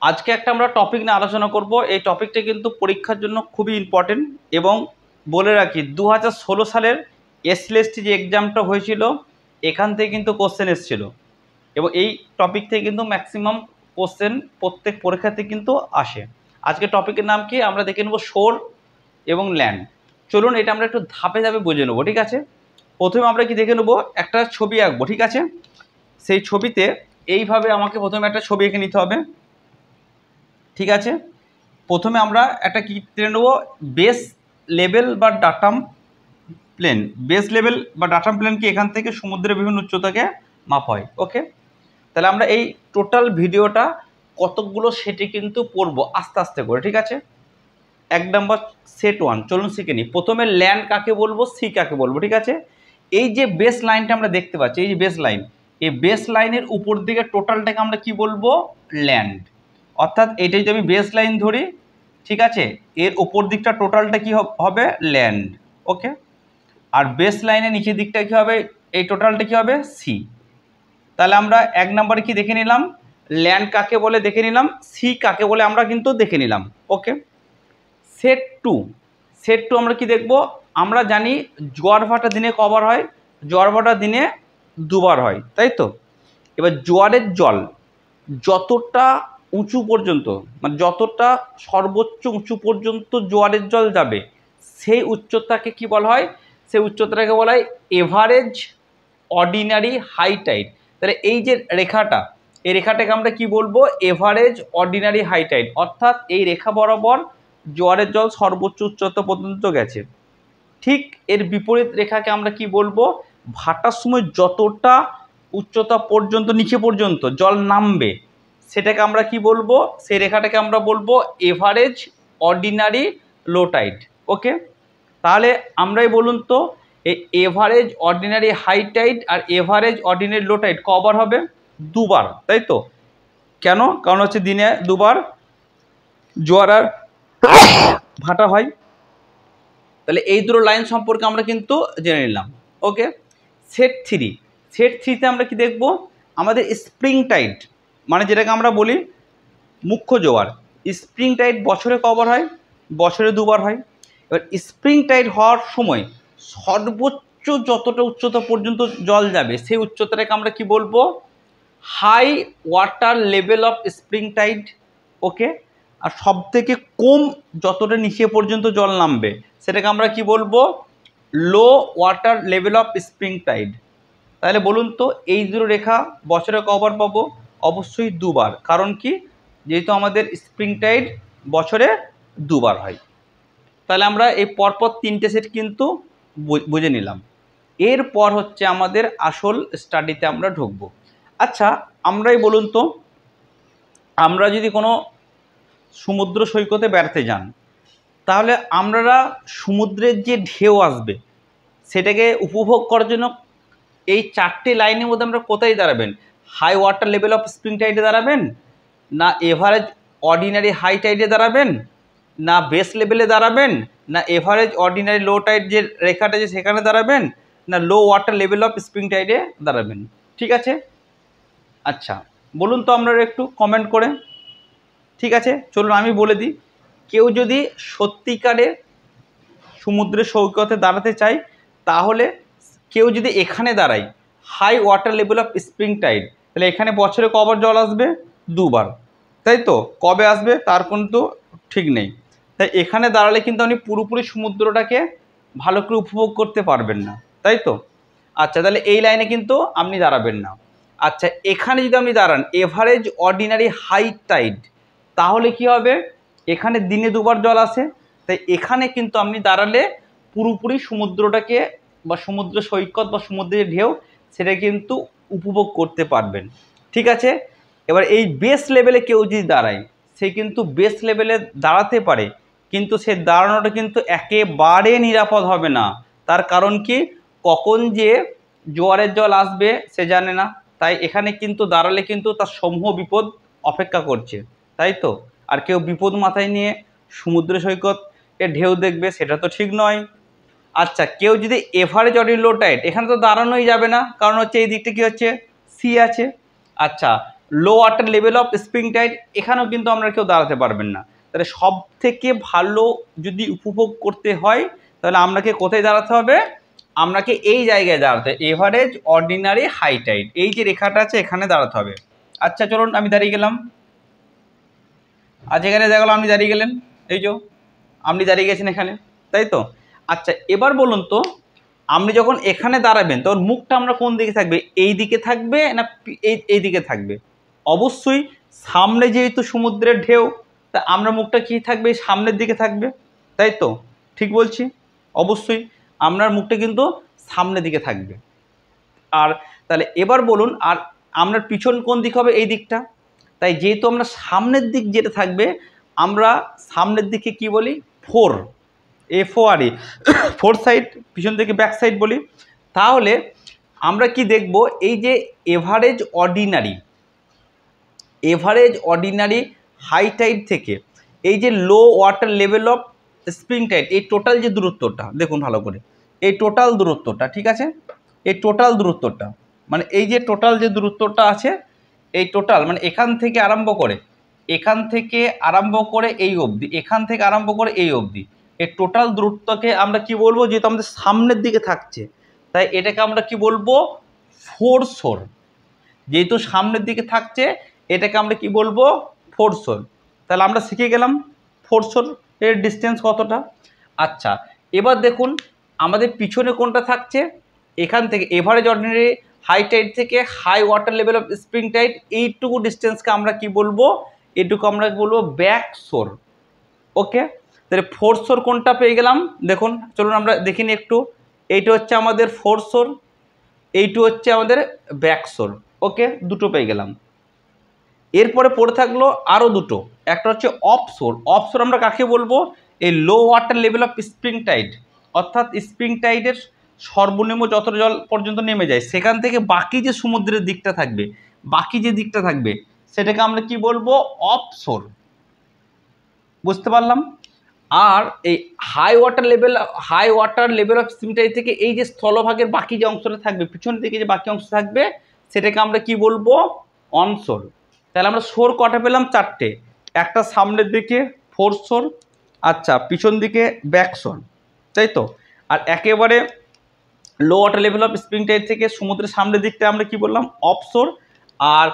আজকে একটা আমরা টপিক নিয়ে আলোচনা করব। এই টপিকটা কিন্তু পরীক্ষার জন্য খুবই ইম্পর্টেন্ট। এবং বলে রাখি 2016 সালের এসএলএসটি যে এক্সামটা হয়েছিল এখান থেকে কিন্তু কোশ্চেন এসেছিল, এবং এই টপিক থেকে কিন্তু ম্যাক্সিমাম কোশ্চেন প্রত্যেক পরীক্ষাতে কিন্তু আসে। আজকে টপিকের নাম কি আমরা দেখে নেব, শোর এবং ল্যান্ড। চলুন এটা আমরা একটু ধাপে ধাপে বুঝে নেবো, ঠিক আছে। প্রথমে আমরা কি দেখে নেবো, একটা ছবি আঁকবো, ঠিক আছে। সেই ছবিতে এইভাবে আমাকে প্রথমে একটা ছবি এঁকে নিতে হবে, ঠিক আছে। প্রথমে আমরা একটা কি টেনে নেবো, বেস লেভেল বা ডাটাম প্লেন। বেস লেভেল বা ডাটাম প্লেন কি এখান থেকে সমুদ্রের বিভিন্ন উচ্চতাকে মাপ হয়, ওকে। তাহলে আমরা এই টোটাল ভিডিওটা কতকগুলো সেটে কিন্তু পড়বো আস্তে আস্তে করে, ঠিক আছে। 1 নম্বর সেট 1 চলুন শিখে নিই। প্রথমে ল্যান্ড কাকে বলবো, সি কাকে বলবো, ঠিক আছে। এই যে বেস লাইনটা আমরা দেখতে পাচ্ছি, এই যে বেস লাইন, এই বেস লাইনের উপর দিকে টোটালটাকে আমরা কি বলবো, ল্যান্ড। অর্থাৎ এটা যদি আমি বেস লাইন ধরি, ঠিক আছে, এর উপর দিকটা টোটালটা কি হবে, ল্যান্ড, ওকে। আর বেস লাইনের নিচের দিকটা কি হবে, এই টোটালটা কি হবে, সি। তাহলে আমরা 1 নম্বরে কি দেখে নিলাম, ল্যান্ড কাকে বলে দেখে নিলাম, সি কাকে বলে আমরা কিন্তু দেখে নিলাম, ওকে। সেট 2, সেট 2 আমরা কি দেখব, আমরা জানি জোয়ার ভাটা দিনে কবার হয়, জোয়ার ভাটা দিনে দুবার হয়, তাই তো। এবার জোয়ারের জল যতটা উঁচু পর্যন্ত, মানে যতটা সর্বোচ্চ উঁচু পর্যন্ত জোয়ারের জল যাবে, সেই উচ্চতাকে কি বলা হয়, সেই উচ্চতাটাকে বলা হয় এভারেজ অর্ডিনারি হাই টাইড। তাহলে এই যে রেখাটা, এই রেখাটাকে আমরা কি বলবো, এভারেজ অর্ডিনারি হাই টাইড। অর্থাৎ এই রেখা বরাবর জোয়ারের জল সর্বোচ্চ উচ্চতা পর্যন্ত গেছে। ঠিক এর বিপরীত রেখাকে আমরা কি বলবো, ভাটার সময় যতটা উচ্চতা পর্যন্ত নিচে পর্যন্ত জল নামবে সেটাকে আমরা কি বলবো, সেই রেখাটাকে আমরা বলবো এভারেজ অর্ডিনারি লো টাইড, ওকে। তাহলে আমরাই বলুন তো, এই এভারেজ অর্ডিনারি হাই টাইড আর এভারেজ অর্ডিনারি লো টাইড কবার হবে, দুবার, তাই তো। কেন, কারণ হচ্ছে দিনে দুবার জোয়ার আর ভাটা হয়। তাহলে এই দুটো লাইন সম্পর্কে আমরা কিন্তু জেনে নিলাম, ওকে। সেট 3, সেট 3তে আমরা কি দেখব, আমাদের স্প্রিং টাইড, মানে যেটাকে আমরা বলি মুখ্য জোয়ার। স্প্রিং টাইড বছরে কবার হয়, বছরে দুবার হয়। এবার স্প্রিং টাইড হওয়ার সময় সর্বোচ্চ যতটা উচ্চতা পর্যন্ত জল যাবে সেই উচ্চতাটাকে আমরা কি বলবো, high water level of spring tide, okay. আর সব থেকে কম যতটা নিচে পর্যন্ত জল নামবে সেটাকে আমরা কি বলবো, low water level of spring tide. তাহলে বলুন তো এই দুটো রেখা বছরে কবার পাবো, অবশ্যই দুবার। কারণ কি, যেহেতু আমাদের স্প্রিং টাইড বছরে দুবার হয়। তাহলে আমরা এই পরপর 3টে সেট কিন্তু বুঝে নিলাম। এরপর হচ্ছে আমাদের আসল স্টাডিতে আমরা ঢুকবো। আচ্ছা আমরাই বলুন তো, আমরা যদি কোনো সমুদ্র সৈকতে বেড়াতে যান, তাহলে আমরা সমুদ্রের যে ঢেউ আসবে সেটাকে উপভোগ করার জন্য এই 4টে লাইনের মধ্যে আমরা কোথায় দাঁড়াবেন, high water level of spring টাইডে দাঁড়াবেন, না এভারেজ অর্ডিনারি হাই টাইডে দাঁড়াবেন, না বেস লেভেলে দাঁড়াবেন, না এভারেজ অর্ডিনারি লো টাইড যে রেখাটা যে সেখানে দাঁড়াবেন, না লো ওয়াটার লেভেল অফ স্প্রিং টাইডে দাঁড়াবেন, ঠিক আছে। আচ্ছা বলুন তো আপনারা একটু কমেন্ট করে, ঠিক আছে। চলুন আমি বলে দিই, কেউ যদি সত্যিকারে সমুদ্রের সৈকতে দাঁড়াতে চায়, তাহলে কেউ যদি এখানে দাঁড়ায় high water level of spring tide, তাহলে এখানে বছরে কবার জল আসবে, দুবার, তাই তো। কবে আসবে তার কিন্তু ঠিক নেই। তাই এখানে দাঁড়ালে কিন্তু আপনি পুরোপুরি সমুদ্রটাকে ভালো করে উপভোগ করতে পারবেন না, তাই তো। আচ্ছা তাহলে এই লাইনে কিন্তু আপনি দাঁড়াবেন না। আচ্ছা এখানে যদি আপনি দাঁড়ান এভারেজ অর্ডিনারি হাই টাইড, তাহলে কি হবে, এখানে দিনে দুবার জল আসে, তাই এখানে কিন্তু আপনি দাঁড়ালে পুরোপুরি সমুদ্রটাকে বা সমুদ্র সৈকত বা সমুদ্রের ঢেউ সেটা কিন্তু উপভোগ করতে পারবেন, ঠিক আছে। এবার এই বেস লেভেলে কেউ যদি দাঁড়ায়, সে কিন্তু বেস লেভেলে দাঁড়াতে পারে, কিন্তু সে দাঁড়ানোটা কিন্তু একেবারে নিরাপদ হবে না। তার কারণ কি, কখন যে জোয়ারের জল আসবে সে জানে না। তাই এখানে কিন্তু দাঁড়ালে কিন্তু তার সমূহ বিপদ অপেক্ষা করছে, তাই তো। আর কেউ বিপদ মাথায় নিয়ে সমুদ্র সৈকতে ঢেউ দেখবে, সেটা তো ঠিক নয়। আচ্ছা কেউ যদি এভারেজ অর্ডিনারি লো টাইড, এখানে তো দাঁড়ানোই যাবে না, কারণ হচ্ছে এই দিকটা কী হচ্ছে, সি আছে। আচ্ছা low water level of spring tide, এখানেও কিন্তু আমরা কেউ দাঁড়াতে পারবেন না। তাহলে সব থেকে ভালো যদি উপভোগ করতে হয় তাহলে আপনাকে কোথায় দাঁড়াতে হবে, আপনাকে এই জায়গায় দাঁড়াতে, এভারেজ অর্ডিনারি হাই টাইড, এই যে রেখাটা আছে এখানে দাঁড়াতে হবে। আচ্ছা চলুন আমি দাঁড়িয়ে গেলাম, আজ এখানে দেখা গেল আপনি দাঁড়িয়ে গেলেন, এই যে আপনি দাঁড়িয়ে গেছেন এখানে, তাই তো। আচ্ছা এবার বলুন তো, আপনি যখন এখানে দাঁড়াবেন তখন মুখটা আমরা কোন দিকে থাকবে, এই দিকে থাকবে না এই দিকে থাকবে? অবশ্যই সামনে যেহেতু সমুদ্রের ঢেউ, তা আমরা মুখটা কি থাকবে, সামনের দিকে থাকবে, তাই তো? ঠিক বলছি? অবশ্যই আপনার মুখটা কিন্তু সামনের দিকে থাকবে। আর তাহলে এবার বলুন, আর আপনার পিছন কোন দিক হবে, এই দিকটা। তাই যেহেতু আমরা সামনের দিক যেটা থাকবে, আমরা সামনের দিকে কি বলি, ফোর, FORE, ফোর সাইড, পিছন থেকে ব্যাক সাইড বলি। তাহলে আমরা কি দেখব, এই যে এভারেজ অর্ডিনারি হাই টাইড থেকে এই যে low water level of spring tide, এই টোটাল যে দূরত্বটা দেখুন ভালো করে, এই টোটাল দূরত্বটা, ঠিক আছে, এই টোটাল দূরত্বটা মানে এই যে টোটাল যে দূরত্বটা আছে, এই টোটাল মানে এখান থেকে আরম্ভ করে এই অবধি, এখান থেকে আরম্ভ করে এই অবধি, এই টোটাল দূরত্বকে আমরা কি বলবো, যেহেতু আমাদের সামনের দিকে থাকছে তাই এটাকে আমরা কি বলবো, ফোরশোর। যেহেতু সামনের দিকে থাকছে এটাকে আমরা কি বলবো, ফোরশোর। তাহলে আমরা শিখে গেলাম ফোরশোর এর ডিস্টেন্স কতটা। আচ্ছা এবার দেখুন আমাদের পিছনে কোনটা থাকছে, এখান থেকে এভারেজ অর্ডিনারি হাই টাইড থেকে high water level of spring tide, এইটুকু ডিস্টেন্সকে আমরা কি বলবো, এটুকু আমরা বলবো ব্যাক শোর। ওকে, তাহলে ফোরশোর কোনটা পেয়ে গেলাম, দেখুন চলুন আমরা দেখিনি একটু। এইটা হচ্ছে আমাদের ফোরশোর, এইটু হচ্ছে আমাদের ব্যাক শোর। ওকে, দুটো পেয়ে গেলাম। এরপরে পড়ে থাকলো আরও দুটো, একটা হচ্ছে অফশোর। অফশোর আমরা কাকে বলবো, এই low water level of spring tide, অর্থাৎ স্প্রিং টাইডের সর্বনিম্ন যত জল পর্যন্ত নেমে যায় সেখান থেকে বাকি যে সমুদ্রের দিকটা থাকবে, বাকি যে দিকটা থাকবে সেটাকে আমরা কি বলবো, অফশোর। বুঝতে পারলাম। আর এই high water level of spring tide থেকে এই যে স্থলভাগের বাকি যে অংশটা থাকবে, পিছন থেকে যে বাকি অংশ থাকবে সেটাকে আমরা কি বলবো, অনশোর। তাহলে আমরা শোর কটা পেলাম, চারটে, একটা সামনের দিকে ফোরশোর, আচ্ছা পিছন দিকে ব্যাকশোর, তাই তো। আর একেবারে low water level of spring tide থেকে সমুদ্রের সামনের দিকটা আমরা কি বললাম, অফশোর। আর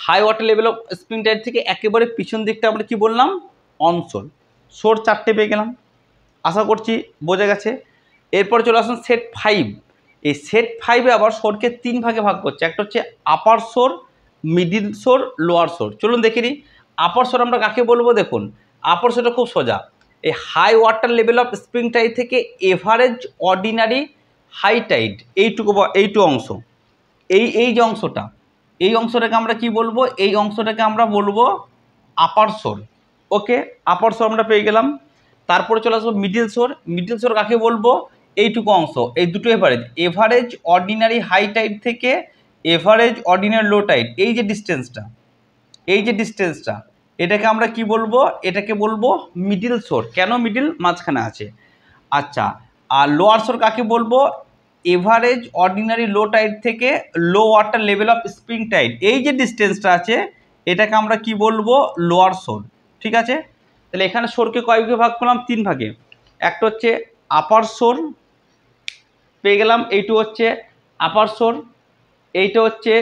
high water level of spring tide থেকে একেবারে পিছন দিকটা আমরা কি বললাম, অনশোর। শোর চারটে পেয়ে গেলাম, আশা করছি বোঝা গেছে। এরপরে চলে আসুন সেট 5। এই সেট 5-এ আবার শোরকে 3 ভাগে ভাগ করছে, একটা হচ্ছে আপার শোর, মিডিল শোর, লোয়ার শোর। চলুন দেখে নিই আপার শোর আমরা কাকে বলবো। দেখুন আপার শোরটা খুব সোজা, এই high water level of spring tide থেকে এভারেজ অর্ডিনারি হাই টাইড, এইটু অংশ, এই যে অংশটা, এই অংশটাকে আমরা কি বলবো, এই অংশটাকে আমরা বলবো আপার শোর। ওকে, আপার শোর আমরা পেয়ে গেলাম। তারপরে চলে আসবো মিডিল শোর। মিডিল শোর কাকে বলবো, এইটুকু অংশ, এই দুটো এভারেজ অর্ডিনারি হাই টাইড থেকে এভারেজ অর্ডিনারি লো টাইড, এই যে ডিস্টেন্সটা এটাকে আমরা কি বলবো, এটাকে বলবো মিডিল শোর। কেন মিডিল, মাঝখানে আছে। আচ্ছা, আর লোয়ার শোর কাকে বলবো, এভারেজ অর্ডিনারি লো টাইড থেকে low water level of spring tide, এই যে ডিস্টেন্সটা আছে এটাকে আমরা কি বলবো, লোয়ার শোর। ঠিক আছে, তাহলে এখানে শোরকে কয় ভাগে ভাগ করলাম, 3 ভাগে। একটা হচ্ছে আপার শোর পেয়ে গেলাম, এইটু হচ্ছে আপার শোর, এইটা হচ্ছে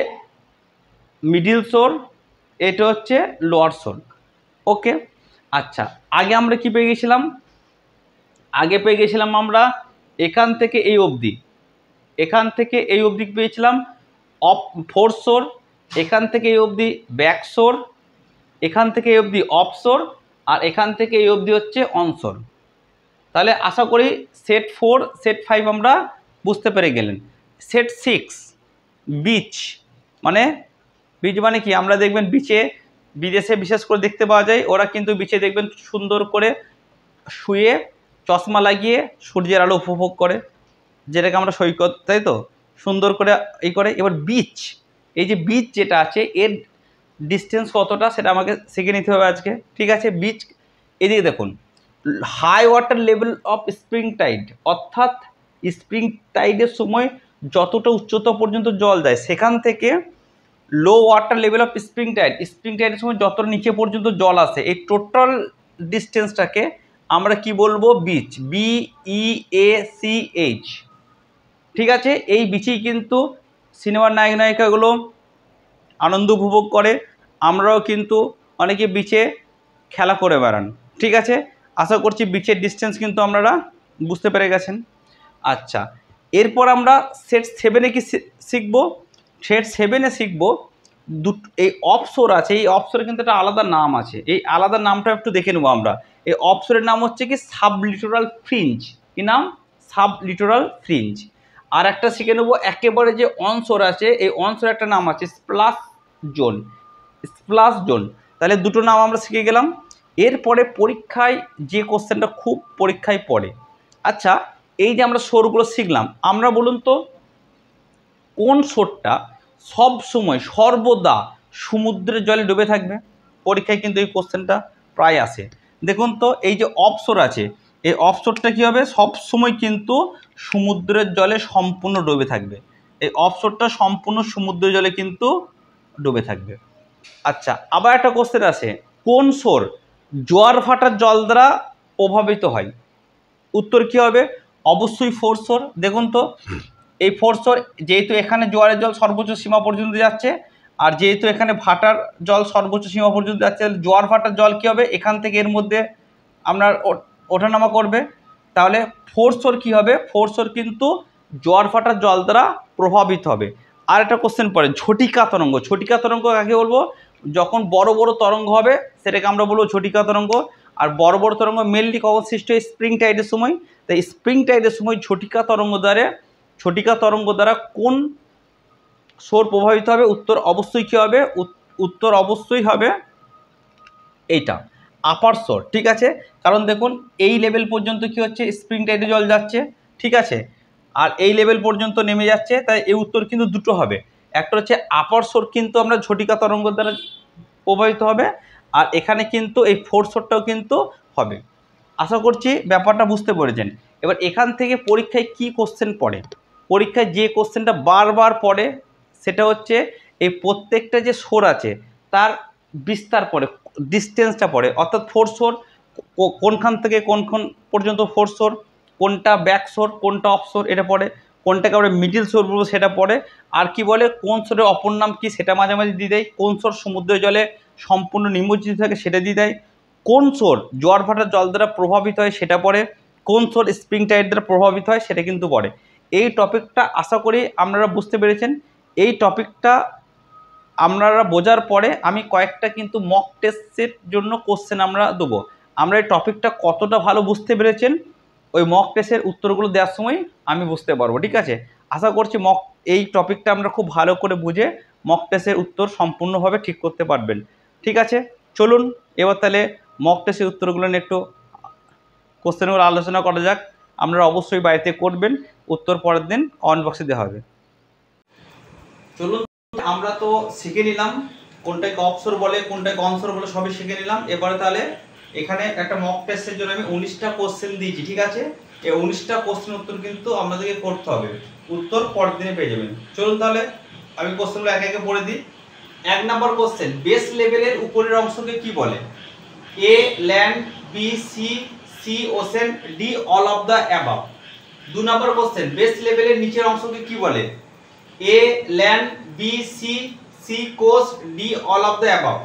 মিডিল শোর, এটা হচ্ছে লোয়ার শোর। ওকে, আচ্ছা আগে আমরা কি পেয়ে গেছিলাম, আগে পেয়ে গেছিলাম আমরা এখান থেকে এই অবধি পেয়েছিলাম ফোরশোর, এখান থেকে এই অবধি ব্যাকশোর, এখান থেকে এই অবধি অফশোর, আর এখান থেকে এই অবধি হচ্ছে অনশোর। তাহলে আশা করি সেট 4 সেট 5 আমরা বুঝতে পেরে গেলেন। সেট 6 বিচ, মানে কি, আমরা দেখবেন বিদেশে বিশেষ করে দেখতে পাওয়া যায়, ওরা কিন্তু বিচে দেখবেন সুন্দর করে শুয়ে চশমা লাগিয়ে সূর্যের আলো উপভোগ করে, যেটাকে আমরা সৈকত, তাই তো, সুন্দর করে করে। এবার বিচ, এই যে বিচ যেটা আছে এর ডিস্টেন্স কতটা সেটা আমাকে শিখে নিতে হবে আজকে। ঠিক আছে, বিচ এদিকে দেখুন, high water level of spring tide, অর্থাৎ স্প্রিং টাইডের সময় যতটা উচ্চতা পর্যন্ত জল যায় সেখান থেকে low water level of spring টাইডের সময় যতটা নিচে পর্যন্ত জল আসে এই টোটাল ডিস্টেন্সটাকে আমরা কি বলবো, বিচ, BEACH। ঠিক আছে, এই বিচেই কিন্তু সিনেমার নায়ক নায়িকাগুলো আনন্দ উপভোগ করে, আমরাও কিন্তু অনেকে বিচে খেলা করে বেড়ান। ঠিক আছে, আশা করছি বিচের ডিস্টেন্স কিন্তু আপনারা বুঝতে পেরে গেছেন। আচ্ছা, এরপর আমরা সেট 7-এ কি শিখবো? সেট 7-এ শিখবো এই অফশোর আছে, এই অফশোরের কিন্তু একটা আলাদা নাম আছে, এই আলাদা নামটা একটু দেখে নেবো আমরা। এই অফশোরের নাম হচ্ছে কি সাবলিটোরাল ফ্রিঞ্জ। কি নাম? সাবলিটোরাল ফ্রিঞ্জ। আর একটা শিখে নেবো একেবারে যে অনশোর আছে, এই অনশোর একটা নাম আছে স্প্লাশ জোন। স্প্লাশ জোন, তাহলে দুটো নাম আমরা শিখে গেলাম। এরপরে পরীক্ষায় যে কোশ্চেনটা খুব পরীক্ষায় পড়ে, আচ্ছা এই যে আমরা শোরগুলো শিখলাম, আমরা বলুন তো কোন শোরটা সব সময় সর্বদা সমুদ্রের জলে ডুবে থাকবে? পরীক্ষায় কিন্তু এই কোশ্চেনটা প্রায় আসে। দেখুন তো এই যে অফশোর আছে, এই অফশোরটা কী হবে? সব সময় কিন্তু সমুদ্রের জলে সম্পূর্ণ ডুবে থাকবে। এই অফশোরটা সম্পূর্ণ সমুদ্রের জলে কিন্তু ডুবে থাকবে। আচ্ছা, আবার একটা কোশ্চেন আছে, কোন শোর জোয়ার ভাটার জল দ্বারা প্রভাবিত হয়? উত্তর কী হবে? অবশ্যই ফোরশোর। দেখুন তো এই ফোরশোর, যেহেতু এখানে জোয়ারের জল সর্বোচ্চ সীমা পর্যন্ত যাচ্ছে, আর যেহেতু এখানে ভাটার জল সর্বোচ্চ সীমা পর্যন্ত যাচ্ছে, জোয়ার ভাটার জল কী হবে? এখান থেকে এর মধ্যে আপনার ওঠানামা করবে, তাহলে ফোরশোর কী হবে? ফোরশোর কিন্তু জোয়ার ভাটার জল দ্বারা প্রভাবিত হবে। আর একটা কোশ্চেন পড়ে ঝটিকা তরঙ্গ। ঝটিকা তরঙ্গ কাকে বলবো? যখন বড় বড় তরঙ্গ হবে সেটাকে আমরা বলবো ঝটিকা তরঙ্গ। আর বড় বড় তরঙ্গ মেনলি কখন সৃষ্টি হয়? স্প্রিং টাইডের সময়। তাই স্প্রিং টাইডের সময় ঝটিকা তরঙ্গ দ্বারা কোন শোর প্রভাবিত হবে? উত্তর অবশ্যই কী হবে? উত্তর অবশ্যই হবে এইটা, আপার শোর। ঠিক আছে, কারণ দেখুন এই লেভেল পর্যন্ত কি হচ্ছে? স্প্রিং টাইডে জল যাচ্ছে, ঠিক আছে, আর এই লেভেল পর্যন্ত নেমে যাচ্ছে, তাই এই উত্তর কিন্তু দুটো হবে। একটা হচ্ছে আপার শোর কিন্তু আমরা ঝটিকা তরঙ্গ দ্বারা প্রভাবিত হবে, আর এখানে কিন্তু এই ফোরশোরটাও কিন্তু হবে। আশা করছি ব্যাপারটা বুঝতে পেরেছেন। এবার এখান থেকে পরীক্ষায় কি কোশ্চেন পড়ে? পরীক্ষায় যে কোশ্চেনটা বারবার পড়ে সেটা হচ্ছে এই প্রত্যেকটা যে শোর আছে তার বিস্তার পড়ে, ডিস্টেন্সটা পড়ে, অর্থাৎ ফোরশোর কোনখান থেকে কোনখান পর্যন্ত ফোরশোর, কোনটা ব্যাক শোর, কোনটা অফশোর, এটা পড়ে, কোনটাকে আমরা মিডিল শোর বলবো সেটা পড়ে, আর কি বলে কোন শোরের অপর নাম কি সেটা মাঝে মাঝে দিয়ে দেয়, কোন শোর সমুদ্রের জলে সম্পূর্ণ নিমজ্জিত থাকে সেটা দিয়ে দেয়, কোন শোর জোয়ার ভাটার জল দ্বারা প্রভাবিত হয় সেটা পড়ে, কোন শোর স্প্রিং টাইড দ্বারা প্রভাবিত হয় সেটা কিন্তু পড়ে। এই টপিকটা আশা করি আপনারা বুঝতে পেরেছেন। এই টপিকটা আপনারা বোঝার পরে আমি কয়েকটা কিন্তু মক টেস্টের জন্য কোশ্চেন আমরা দেবো। আমরা এই টপিকটা কতটা ভালো বুঝতে পেরেছেন ওই মক টেস্টের উত্তরগুলো দেওয়ার সময় আমি বুঝতে পারবো। ঠিক আছে, আশা করছি এই টপিকটা আমরা খুব ভালো করে বুঝে মক টেস্টের উত্তর সম্পূর্ণভাবে ঠিক করতে পারবেন। ঠিক আছে, চলুন এবার তাহলে মক টেস্টের উত্তরগুলো নিয়ে একটু কোশ্চেনগুলো আলোচনা করা যাক। আপনারা অবশ্যই বাড়িতে করবেন, উত্তর পরের দিন কমেন্ট বক্সে দেওয়া হবে। চলুন, আমরা তো শিখে নিলাম কোনটাকে অফশোর বলে কোনটাকে অনশোর বলে, সবই শিখে নিলাম। এবারে তাহলে এখানে একটা মক টেস্টের জন্য আমি 19টা কোশ্চেন দিয়েছি। ঠিক আছে, এই 19টা কোশ্চেন উত্তর কিন্তু আপনাদেরকে করতে হবে, উত্তর পরের দিনে পেয়ে যাবেন। চলুন তাহলে আমি কোশ্চেনগুলো একে একে পড়ে দিই। 1 নম্বর কোশ্চেন, বেস লেভেলের উপরের অংশকে কি বলে? A land, B sea, C ocean, D all of the above. 2 নম্বর কোশ্চেন, বেস লেভেলের নিচের অংশকে কি বলে? A land, B sea, C coast, D all of the above.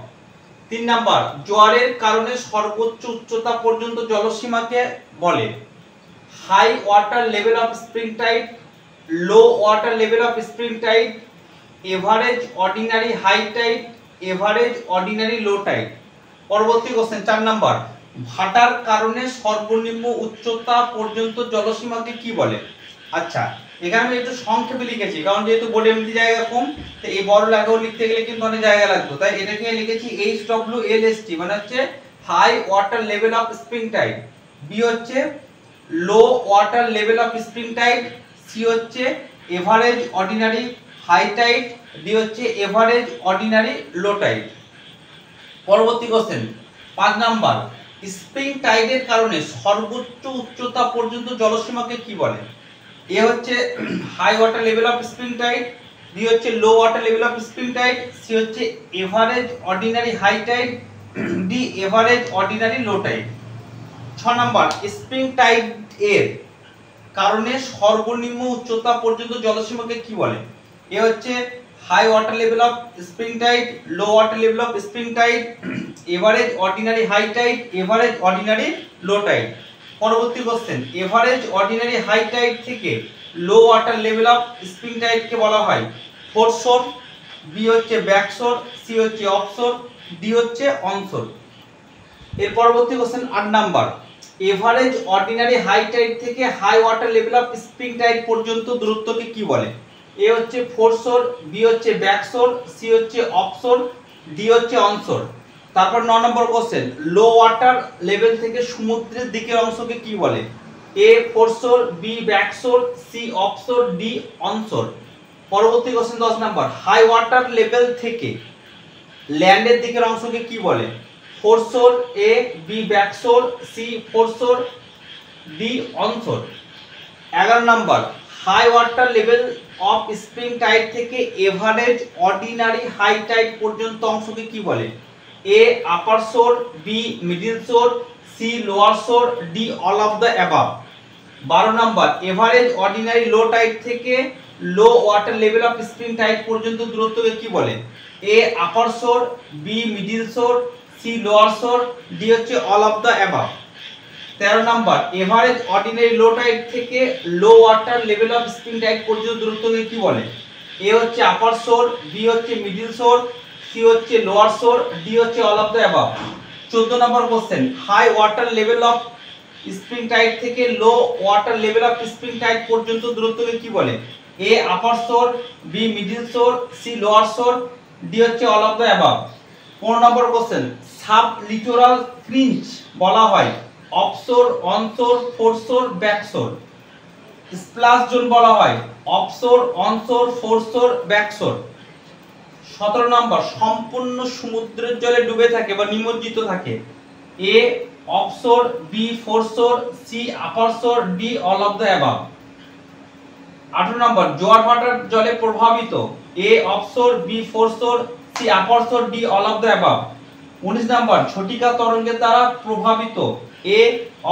3 number, জোয়ারের কারণে সর্বোচ্চ উচ্চতা পর্যন্ত জলসীমাকে বলে? High water level of spring tide, low water level of spring tide, average ordinary high tide, average ordinary low tide. পরবর্তী question 4 number, ভাটার কারণে সর্বনিম্ন উচ্চতা পর্যন্ত জলসীমাকে কি বলে? আচ্ছা, এখানে আমি একটু সংক্ষেপে লিখেছি, কারণ যেহেতু বোর্ডে এমনি জায়গা কম, তো এই বড় লেখাও লিখতে গেলে কিন্তু অনেক জায়গা লাগতো, তাই এটাকে লিখেছি HWLST, মানে হচ্ছে high water level of spring tide, B হচ্ছে low water level of spring tide, C হচ্ছে average ordinary high tide, D হচ্ছে এভারেজ অর্ডিনারি লো টাইড। পরবর্তী কোশ্চেন 5 নাম্বার, স্প্রিং টাইডের কারণে সর্বোচ্চ উচ্চতা পর্যন্ত জলসীমাকে কি বলে? এ হচ্ছে high water level of spring tide, D হচ্ছে low water level of spring tide, C হচ্ছে average ordinary high tide, D average ordinary low Tide. 6 number spring Tide এর কারণে সর্বনিম্ন উচ্চতা পর্যন্ত জলসীমাকে কি বলে? এ হচ্ছে high water level of spring tide, low water level of spring tide, average ordinary high tide, average ordinary low tide. পরবর্তী question, average ordinary high tide থেকে low water level of spring টাইডকে বলা হয় foreshore, B হচ্ছে backshore, C হচ্ছে offshore, D হচ্ছে onshore. এর পরবর্তী question 8 number, average ordinary high tide থেকে high water level of spring tide পর্যন্ত দূরত্বকে কি বলে? এ হচ্ছে ফোরশোর, বি হচ্ছে ব্যাকশোর, সি হচ্ছে অফশোর, ডি হচ্ছে অনশোর। তারপর 9 number question, low water level থেকে সমুদ্রের দিকের অংশকে কি বলে? A foreshore, B backshore, C offshore, D onshore. পরবর্তী question 10 number, high water level থেকে ল্যান্ডের দিকের অংশকে কি বলে? Foreshore, A B backshore, C foreshore, D onshore. 11 number, high water level of spring tide থেকে এভারেজ অর্ডিনারি হাই টাইড পর্যন্ত অংশকে কি বলে? A upper shore, B middle shore, C lower shore, D all of the above. 12 number, average ordinary low tide থেকে low water level of spring tide পর্যন্ত দূরত্বকে কি বলে? A upper shore, B middle shore, C lower shore, D হচ্ছে all of the above. 13 number, average ordinary low tide থেকে low water level of spring tide পর্যন্ত দূরত্বকে কি বলে? এ হচ্ছে আপার শোর, বি হচ্ছে মিডল শোর, সি হচ্ছে lower shore, D হচ্ছে all of the above. 14 number question, high water level of spring tide থেকে low water level of spring tide পর্যন্ত দূরত্বকে কি বলে? A upper shore, B middle shore, C lower shore, D হচ্ছে all of the above. 15 number question, sublittoral fringe বলা হয় offshore, onshore, foreshore, backshore. Splash zone বলা হয় offshore, onshore, foreshore, ব্যাকশোর। 17 নম্বর, সম্পূর্ণ সমুদ্রের জলে ডুবে থাকে বা নিমজ্জিত থাকে। A offshore, B foreshore, C upper shore, D all of the above. 18 number, জোয়ার ভাটার জলে প্রভাবিত। A offshore, B foreshore, C upper shore, D all of the above. 19 number, ঝটিকা তরঙ্গের দ্বারা প্রভাবিত। A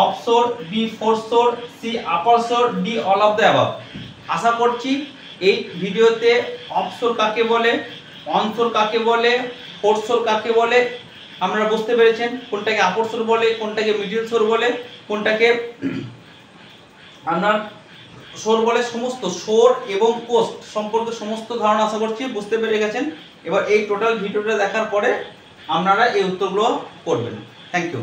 offshore, B foreshore, C upper shore, D all of the above. আশা করছি এই ভিডিওতে অফশোর কাকে বলে, অনশোর কাকে বলে, ফোরশোর কাকে বলে আপনারা বুঝতে পেরেছেন। কোনটাকে আপার শোর বলে, কোনটাকে মিডল শোর বলে, কোনটাকে আপনার শোর বলে, সমস্ত শোর এবং কোস্ট সম্পর্কে সমস্ত ধারণা আশা করছি বুঝতে পেরে গেছেন। এবার এই টোটাল ভিডিওটা দেখার পরে আপনারা এই উত্তরগুলো করবেন। Thank you.